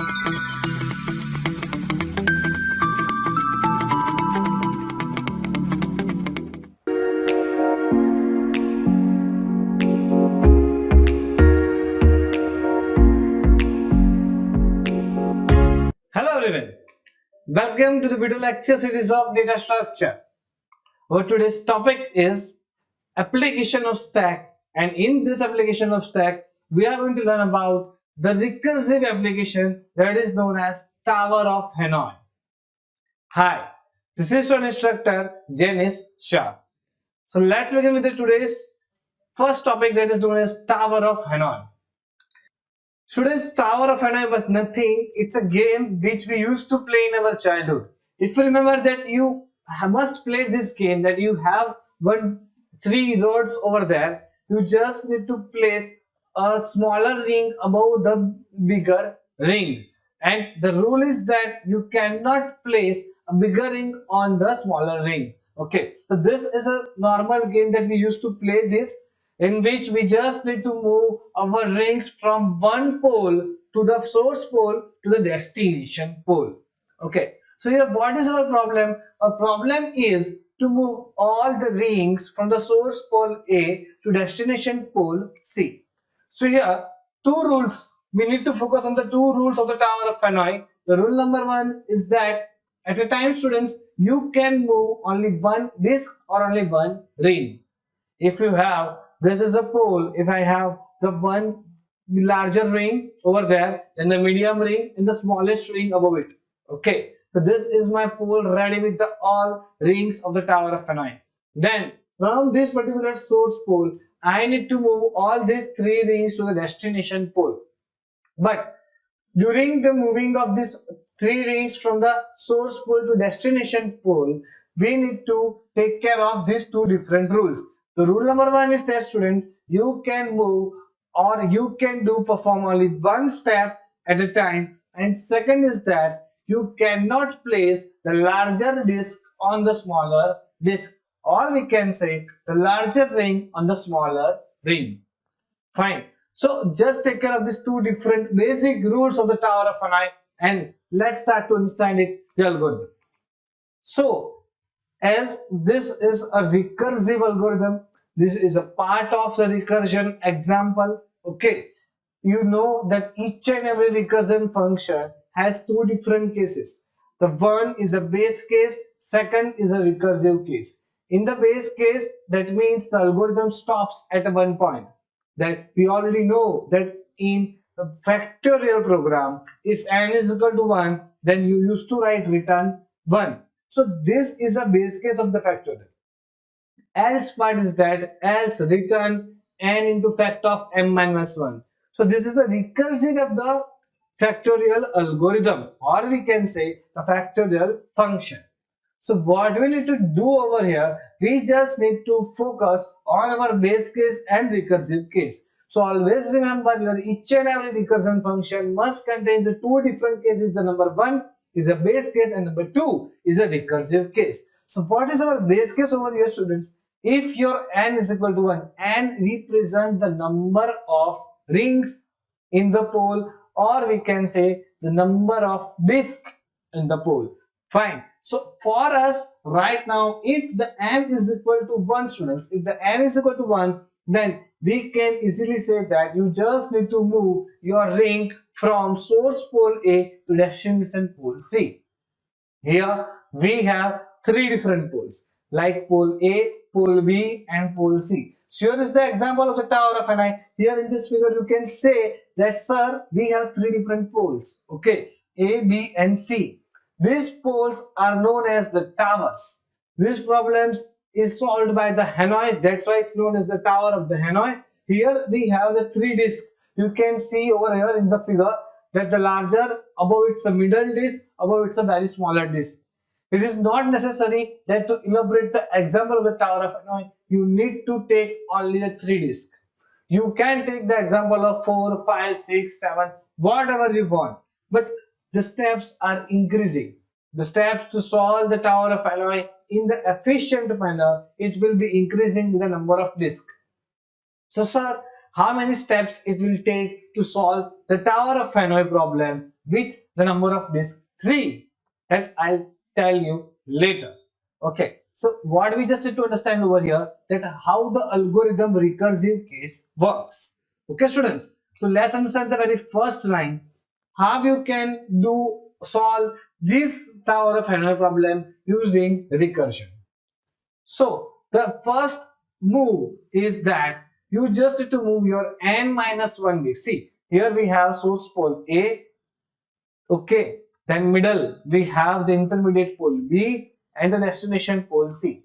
Hello everyone, welcome to the video lecture series of data structure. Our today's topic is application of stack, and in this application of stack we are going to learn about the recursive application that is known as Tower of Hanoi. Hi, this is your instructor Janice Shah. So let's begin with today's first topic that is known as Tower of Hanoi. Students, Tower of Hanoi was nothing. It's a game which we used to play in our childhood. If you remember that you must play this game, that you have three roads over there. You just need to place a smaller ring above the bigger ring. And the rule is that you cannot place a bigger ring on the smaller ring. Okay, so this is a normal game that we used to play this, in which we just need to move our rings from one pole to the source pole to the destination pole. Okay, so here what is our problem? Our problem is to move all the rings from the source pole A to destination pole C. So here two rules, we need to focus on the two rules of the Tower of Hanoi. The rule number one is that at a time, students, you can move only one disk or only one ring. If you have, this is a pole, if I have the one larger ring over there, then the medium ring and the smallest ring above it. Okay, so this is my pole ready with the all rings of the Tower of Hanoi. Then from this particular source pole, I need to move all these three rings to the destination pole. But during the moving of these three rings from the source pole to destination pole, we need to take care of these two different rules. The rule number one is that, student, you can move or you can perform only one step at a time, and second is that you cannot place the larger disk on the smaller disk, or we can say the larger ring on the smaller ring. Fine. So just take care of these two different basic rules of the Tower of Hanoi, and let's start to understand it, the algorithm. So as this is a recursive algorithm, this is a part of the recursion example. Okay, you know that each and every recursion function has two different cases. The one is a base case, second is a recursive case. In the base case, that means the algorithm stops at one point. That we already know that in a factorial program, if n is equal to 1, then you used to write return 1. So this is a base case of the factorial. Else part is that else return n into factor of m minus 1. So this is the recursive of the factorial algorithm, or we can say the factorial function. So what we need to do over here, we just need to focus on our base case and recursive case. So always remember, your each and every recursion function must contain the two different cases. The number one is a base case and number two is a recursive case. So what is our base case over here, students? If your n is equal to 1, n represent the number of rings in the pole, or we can say the number of disks in the pole. Fine. So for us right now, if the n is equal to 1, students, if the n is equal to 1, then we can easily say that you just need to move your ring from source pole A to destination pole C. Here we have three different poles, like pole A, pole B and pole C. So here is the example of the Tower of Hanoi. Here in this figure you can say that, sir, we have three different poles, okay, A, B and C. These poles are known as the towers. These problems is solved by the Hanoi, that's why it's known as the Tower of the Hanoi. Here we have the three discs. You can see over here in the figure that the larger, above it's a middle disk, above it's a very smaller disk. It is not necessary that to elaborate the example of the Tower of Hanoi, you need to take only the three discs. You can take the example of 4, 5, 6, 7, whatever you want. But the steps are increasing. The steps to solve the Tower of Hanoi in the efficient manner, it will be increasing with the number of disks. So, sir, how many steps it will take to solve the Tower of Hanoi problem with the number of disks 3. That I'll tell you later. Okay, so what we just need to understand over here, that how the algorithm recursive case works. Okay, students. So let's understand the very first line. How you can solve this Tower of Hanoi problem using recursion. So the first move is that you just need to move your n minus 1 disk. See, here we have source pole A, okay, then middle we have the intermediate pole B and the destination pole C.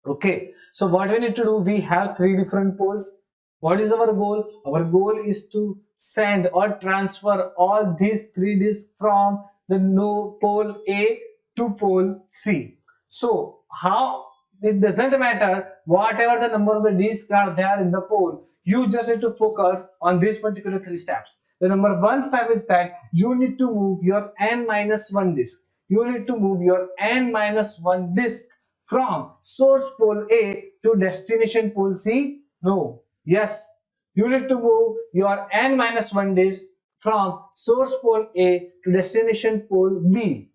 Okay, so what we need to do, we have three different poles. What is our goal? Our goal is to send or transfer all these three disks from the no pole A to pole C. So how, it doesn't matter whatever the number of the disks are there in the pole, you just need to focus on these particular three steps. The number one step is that you need to move your n minus 1 disk. You need to move your n minus 1 disk from source pole A to destination pole C? No. Yes. You need to move your n minus 1 disk from source pole A to destination pole B.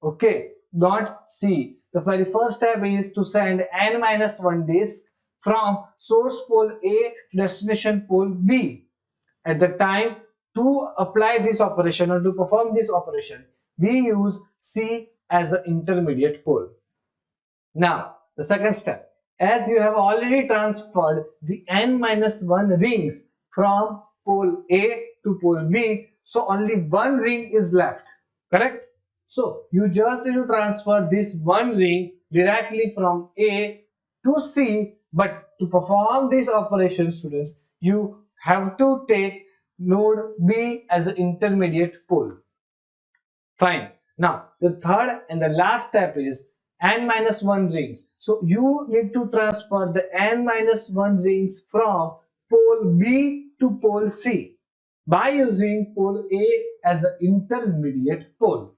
Okay, not C. The very first step is to send n minus 1 disk from source pole A to destination pole B. At the time to apply this operation or to perform this operation, we use C as an intermediate pole. Now, the second step, as you have already transferred the n minus 1 rings from pole A to pole B, so only one ring is left, correct? So, you just need to transfer this one ring directly from A to C, but to perform this operation, students, you have to take node B as an intermediate pole. Fine. Now, the third and the last step is n minus 1 rings. So, you need to transfer the n minus 1 rings from pole B to pole C by using pole A as an intermediate pole.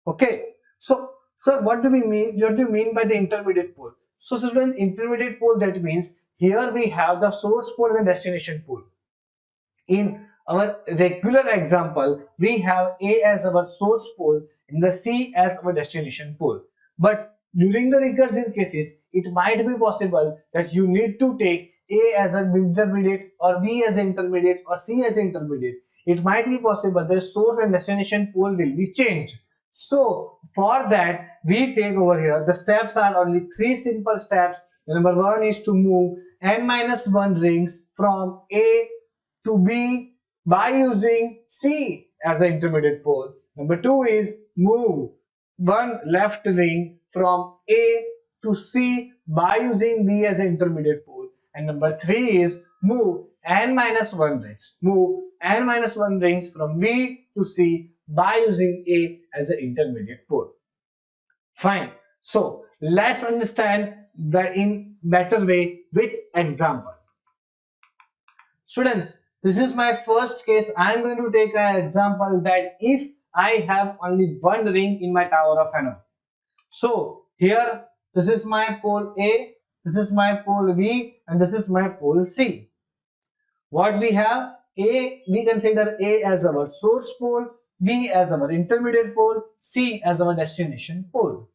Okay. So, sir, what do we mean? What do you mean by the intermediate pole? So, students, intermediate pole, that means here we have the source pole and the destination pole. In our regular example, we have A as our source pole and the C as our destination pole. But during the recursive cases, it might be possible that you need to take A as an intermediate or B as an intermediate or C as an intermediate. It might be possible the source and destination pole will be changed. So for that, we take over here, the steps are only three simple steps. The number one is to move n minus 1 rings from A to B by using C as an intermediate pole. Number two is move one left ring from A to C by using B as an intermediate pole. And number three is move n minus 1 rings. Move n minus 1 rings from B to C by using A as an intermediate pole. Fine. So let's understand the in better way with example. Students, this is my first case. I am going to take an example that if I have only one ring in my Tower of Hanoi. So here, this is my pole A, this is my pole B, and this is my pole C. What we have, A, we consider A as our source pole, B as our intermediate pole, C as our destination pole.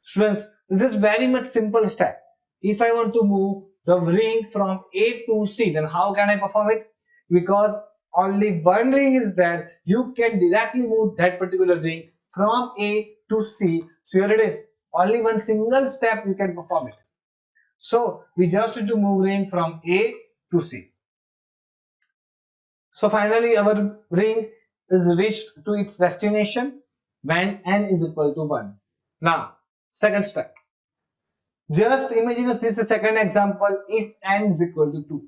Students, this is very much simple step. If I want to move the ring from A to C, then how can I perform it? Because only one ring is there, you can directly move that particular ring from A to C. So here it is, only one single step you can perform it. So we just need to move ring from A to C. So finally our ring is reached to its destination when n is equal to 1. Now, second step. Just imagine this is a second example. If n is equal to 2,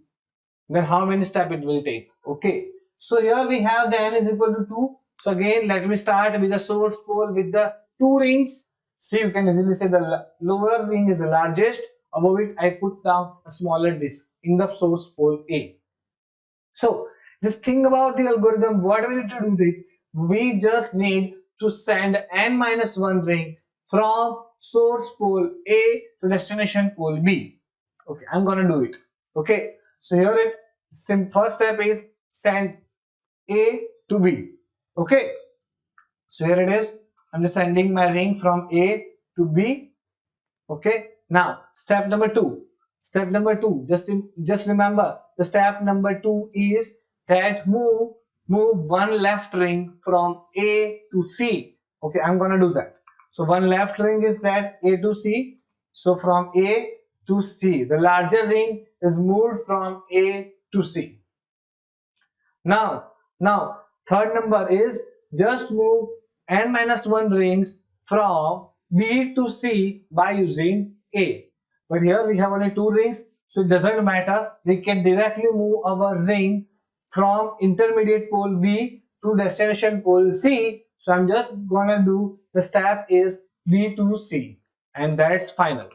then how many steps it will take? Okay. So here we have the n is equal to 2. So again, let me start with the source pole with the two rings. See, you can easily say the lower ring is the largest. Above it, I put down a smaller disk in the source pole A. So just think about the algorithm. What we need to do this? We just need to send n minus 1 ring from source pole A to destination pole B. Okay, I'm gonna do it. Okay, So here it first step is send A to B. Okay. So here it is. I'm just sending my ring from A to B. Okay. Now step number two. Step number two. Just remember the step number two is that move one left ring from A to C. Okay, I'm gonna do that. So one left ring is that A to C. So from A to C, the larger ring is moved from A to C. Now, third number is just move n minus 1 rings from B to C by using A. But here we have only 2 rings, so it doesn't matter. We can directly move our ring from intermediate pole B to destination pole C. So I'm just gonna do the step is B to C, and that's final.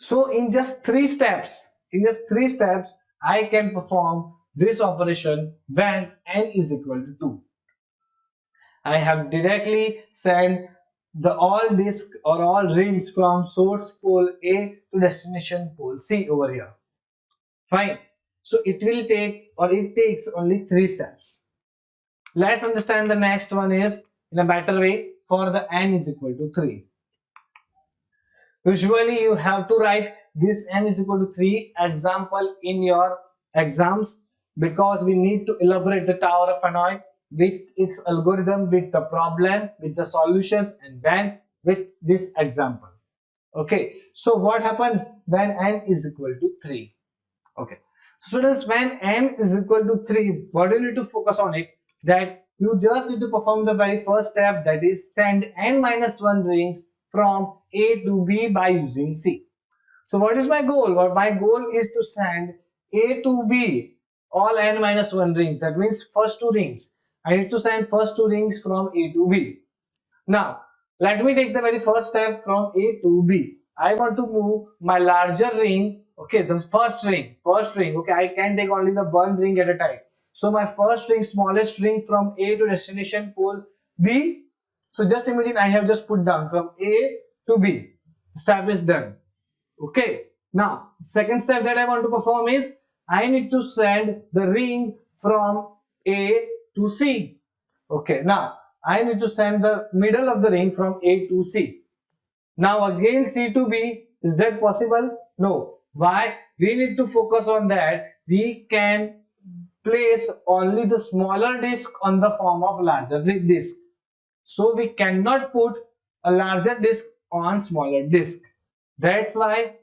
So in just three steps, I can perform this operation when n is equal to 2. I have directly sent the all disk or all rings from source pole A to destination pole C over here. Fine. So it will take or it takes only 3 steps. Let's understand the next one is in a better way for the n is equal to 3. Usually you have to write this n is equal to 3 example in your exams because we need to elaborate the Tower of Hanoi with its algorithm, with the problem, with the solutions, and then with this example. Okay, so what happens when n is equal to 3? Okay, students, when n is equal to 3, what do you need to focus on it? That you just need to perform the very first step, that is send n minus 1 rings from A to B by using C. So what is my goal? Well, my goal is to send A to B all n minus 1 rings. That means first 2 rings. I need to send first 2 rings from A to B. Now, let me take the very first step from A to B. I want to move my larger ring. Okay, the first ring. Okay, I can take only the one ring at a time. So my first ring, smallest ring from A to destination pole B. So just imagine I have just put down from A to B. Step is done. Okay. Now, second step that I want to perform is I need to send the ring from A to C. Okay. Now, I need to send the middle of the ring from A to C. Now again C to B, is that possible? No. Why? We need to focus on that. We can place only the smaller disk on the form of larger disk. So we cannot put a larger disk on smaller disk. That's why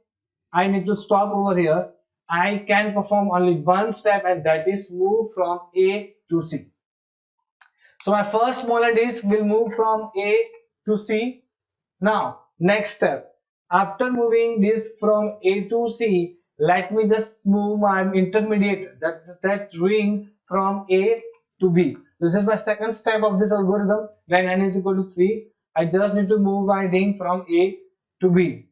I need to stop over here. I can perform only one step, and that is move from A to C. So my first smaller disk will move from A to C. Now, next step. After moving this from A to C, let me just move my intermediate, that ring from A to B. This is my second step of this algorithm. When n is equal to 3, I just need to move my ring from A to B.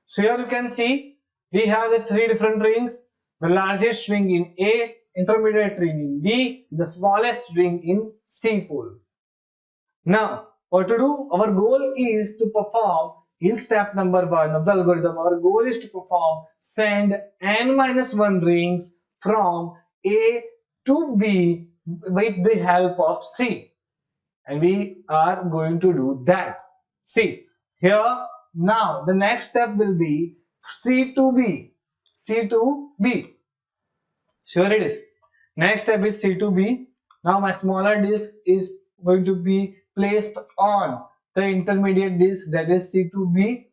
So here you can see we have the 3 different rings. The largest ring in A, intermediate ring in B, the smallest ring in C pole. Now, what to do? Our goal is to perform in step number 1 of the algorithm. Our goal is to perform send n minus 1 rings from A to B with the help of C. And we are going to do that. See, here now the next step will be C to B. C to B. Sure it is. Next step is C to B. Now my smaller disk is going to be placed on the intermediate disk, that is C to B.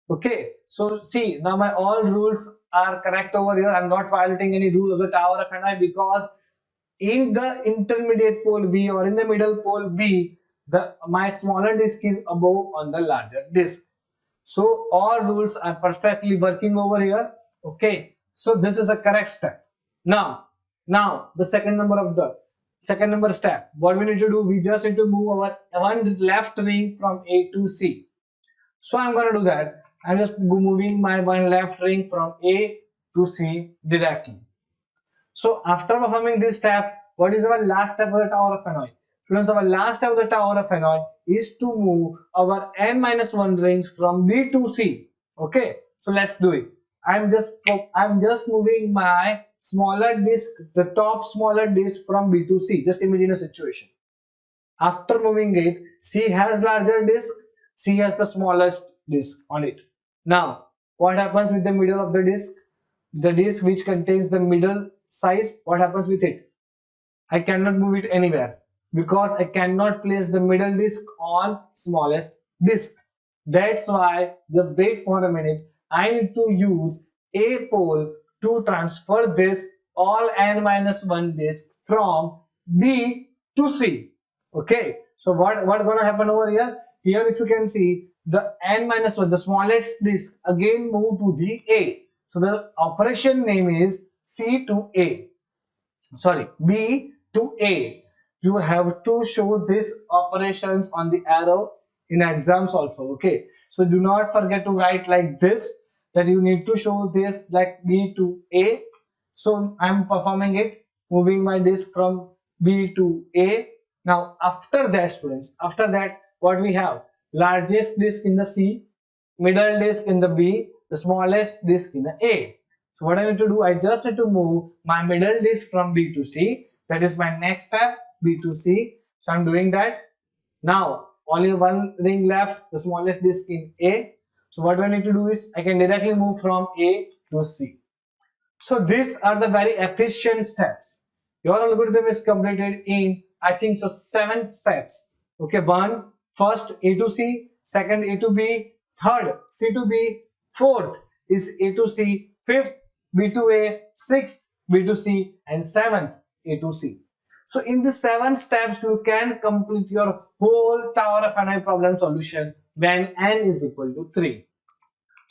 Okay. So see, now my all rules are correct over here. I'm not violating any rule of the Tower of Hanoi because in the intermediate pole B or in the middle pole B, my smaller disk is above on the larger disk. So all rules are perfectly working over here. Okay. So this is a correct step. Now the second number step. What we need to do? We just need to move our one left ring from A to C. So I'm going to do that. I'm just moving my one left ring from A to C directly. So after performing this step, what is our last step of the Tower of Hanoi? Students, our last step of the Tower of Hanoi is to move our n minus 1 rings from B to C. Okay, so let's do it. I'm just moving my smaller disk, the top smaller disk from B to C. Just imagine a situation. After moving it, C has larger disk, C has the smallest disk on it. Now, what happens with the middle of the disk? The disk which contains the middle size, what happens with it? I cannot move it anywhere because I cannot place the middle disk on smallest disk. That's why, just wait for a minute, I need to use a pole to transfer this all n minus 1 disk from B to C. Okay, so what gonna happen over here? Here, if you can see, the n minus 1, the smallest disk, again move to the A. So the operation name is C to A. Sorry, B to A. You have to show these operations on the arrow in exams also. Okay, so do not forget to write like this, that you need to show this like B to A. So I'm performing it, moving my disk from B to A. Now after that, students, after that, what we have? Largest disk in the C, middle disk in the B, the smallest disk in the A. So what I need to do, I just need to move my middle disk from B to C. That is my next step, B to C. So I'm doing that. Now only one ring left, the smallest disk in A. So what I need to do is I can directly move from A to C. So these are the very efficient steps. Your algorithm is completed in, I think so, 7 steps. Okay, one, first A to C, second A to B, third C to B, fourth is A to C, fifth B to A, sixth B to C, and seventh A to C. So in the 7 steps, you can complete your whole Tower of Hanoi problem solution when n is equal to 3.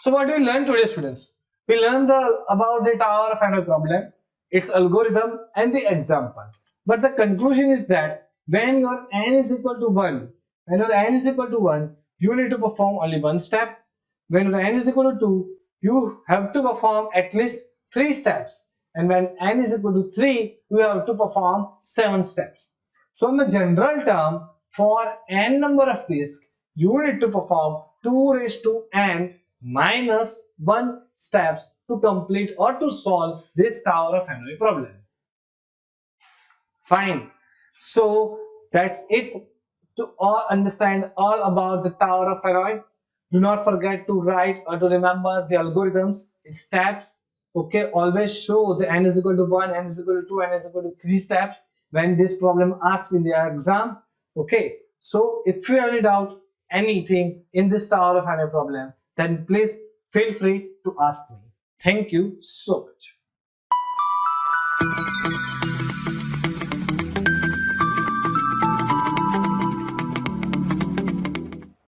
So what do we learn today, students? We learned about the Tower of Hanoi problem, its algorithm, and the example. But the conclusion is that when your n is equal to 1, you need to perform only one step. When your n is equal to 2, you have to perform at least 3 steps. And when n is equal to 3, you have to perform 7 steps. So in the general term, for n number of disks, you need to perform 2 raised to n minus 1 steps to complete or to solve this Tower of Hanoi problem. Fine. So that's it to all understand all about the Tower of Hanoi. Do not forget to write or to remember the algorithms, steps. Okay, always show the n is equal to 1, n is equal to 2, n is equal to 3 steps when this problem asked in the exam. Okay, so if you have any doubt, anything in this Tower of Hanoi problem, then please feel free to ask me. Thank you so much.